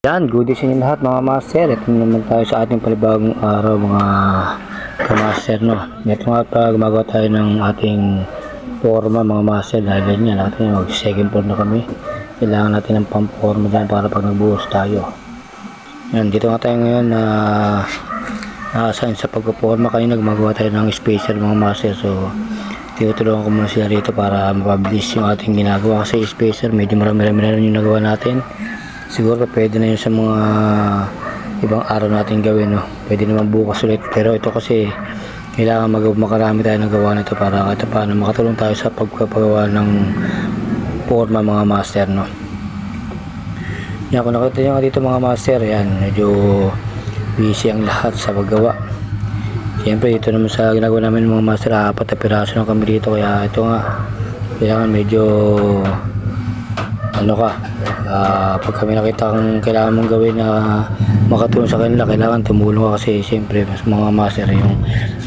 Yan, good day sa inyo lahat mga master. Ito naman tayo sa ating palibagong araw mga kamaster, no. Ito nga pa gumagawa tayo ng ating forma mga master. Dahil ganyan natin mag second floor na kami. Kailangan natin ng pamporma dyan para pag nagbuhos tayo. Yan, dito nga tayo ngayon na nakasign sa pagpaporma. Kanina gumagawa tayo ng spacer mga master. So tinutulungan ko muna sila rito para mapabilis yung ating ginagawa. Kasi spacer medyo marami-rami na rin yung nagawa natin. Siguro pwede na yun sa mga ibang araw natin gawin, no? Pwede naman bukas ulit, pero ito kasi kailangan makarami tayo ng gawa nito para kahit paano makatulong tayo sa pagpapagawa ng forma mga master, no? Yan, kung nakita nyo dito mga master, yan, medyo busy ang lahat sa paggawa. Siyempre dito naman sa ginagawa namin mga master, 4 na piraso na kami dito, kaya ito nga kailangan medyo pag kami nakita kung kailangan mong gawin na makatulong sa kanila, kailangan tumulong ka kasi siyempre mas mga master yung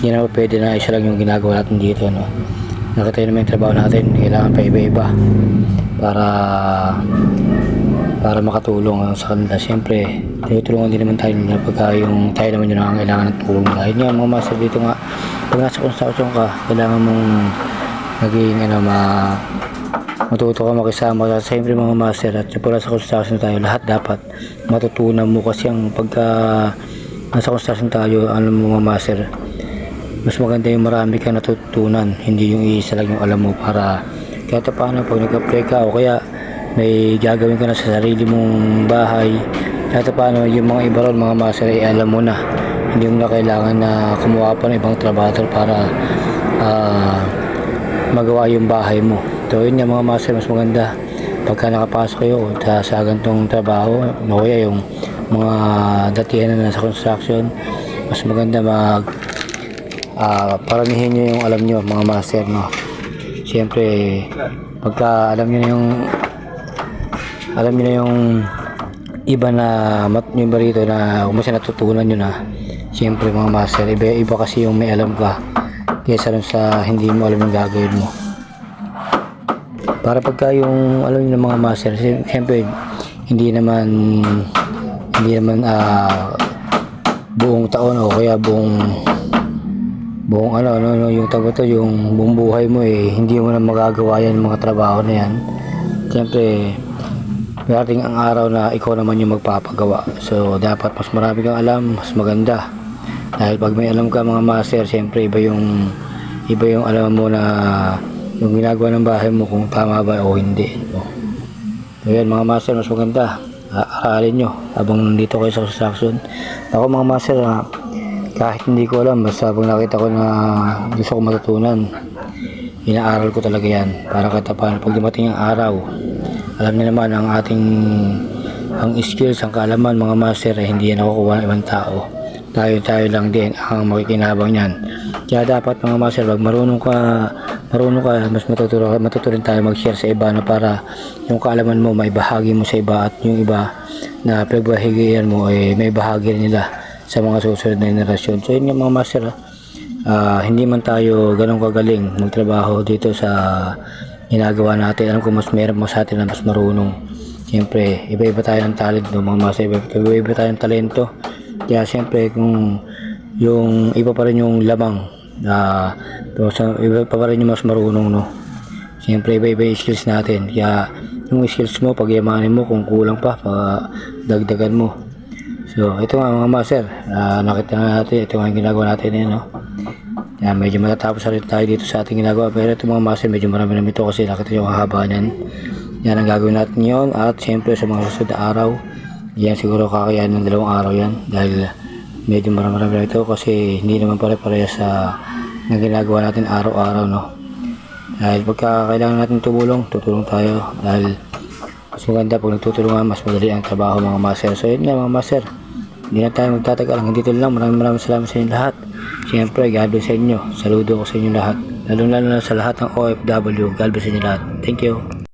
hindi naman pwede na isa lang yung ginagawa natin dito, no? Nakita naman yung trabaho natin, kailangan pa iba-iba para makatulong sa kanila. Siyempre tinutulungan din naman tayo nila pagka yung tayo naman yung nangangailangan ng tulong nila. Yun nga mga master, dito nga pag nasa construction ka, kailangan mong naging matuto ka makisama sa siyempre mga master. At pala sa construction tayo, lahat dapat matutunan mo kasi ang pagka nasa construction tayo, mo mga master, mas maganda yung marami kang natutunan, hindi yung isa lang yung alam mo, para kahit paano pag nag-apply ka o kaya may gagawin ka na sa sarili mong bahay, kahit paano yung mga iba ron mga master ay alam mo na, hindi mo na kailangan na kumuha pa ng ibang trabaho para magawa yung bahay mo. So yun nga mga master, mas maganda pagka nakapasok kayo sa ganitong trabaho, o kaya yung mga datihan na nasa construction, mas maganda paramihin nyo yung alam nyo mga master, no? Siyempre pagka alam nyo na yung iba na yung iba rito na kung mas natutunan nyo na, siyempre mga master, iba kasi yung may alam ka kaysa sa hindi mo alam yung gagawin mo. Para pagka yung alam niyo ng mga master, siyempre hindi naman buong taon o kaya buong yung tawag ito, yung buong buhay mo hindi mo na magagawa yan mga trabaho na yan. Siyempre darating ang araw na ikaw naman yung magpapagawa. So dapat mas marami kang alam, mas maganda. Dahil pag may alam ka mga master, siyempre iba yung alam mo na yung ginagawa ng bahay mo kung tama ba o hindi, no? So yan mga master, mas maganda aralin nyo habang nandito kayo sa construction. Ako mga master, kahit hindi ko alam, basta habang nakita ko na gusto ko matutunan, inaaral ko talaga yan para kahit paano pag dumating ang araw, alam niyo naman ang ating skills, ang kaalaman mga master ay hindi yan nakukuha ng ibang tao. Tayo lang din ang makikinabang yan. Kaya dapat mga master, pag marunong ka, mas matutunan tayo mag-share sa iba na para yung kaalaman mo may bahagi mo sa iba, at yung iba na pagbahigian mo may bahagi nila sa mga susunod na generasyon. So yun yung mga master, hindi man tayo ganun kagaling magtrabaho dito sa ginagawa natin. Alam ko mas meron mo sa atin na mas marunong. Siyempre iba-iba tayo ng talent, no, mga master, iba-iba tayong talento. Kaya siyempre kung yung iba pa rin yung lamang, iba pa rin yung mas marunong, no? Siyempre iba-iba yung skills natin. Kaya yung skills mo, pagyamanin mo, kung kulang pa, dagdagan mo. So ito nga mga master, nakita na natin, ito nga yung ginagawa natin, no? Kaya medyo matatapos rin tayo dito sa ating ginagawa, pero ito mga master, medyo marami naman ito kasi nakita yung hahaba niyan. Yan ang gagawin natin yon. At siyempre sa mga susunod na araw, yan siguro kakayanin ng 2 araw yan, dahil medyo marami ito kasi hindi naman pare-parehas sa ginagawa natin araw-araw, no? Dahil pagka kailangan natin tutulong tayo, dahil mas maganda pag nagtutulungan, mas madali ang trabaho mga master. So yun nga mga master, hindi na tayo magtatagal, hanggang dito lang. Maraming salamat sa inyo lahat. Siyempre God bless sa inyo, saludo ko sa inyo lahat, lalo na sa lahat ng OFW. God bless sa inyo lahat. Thank you.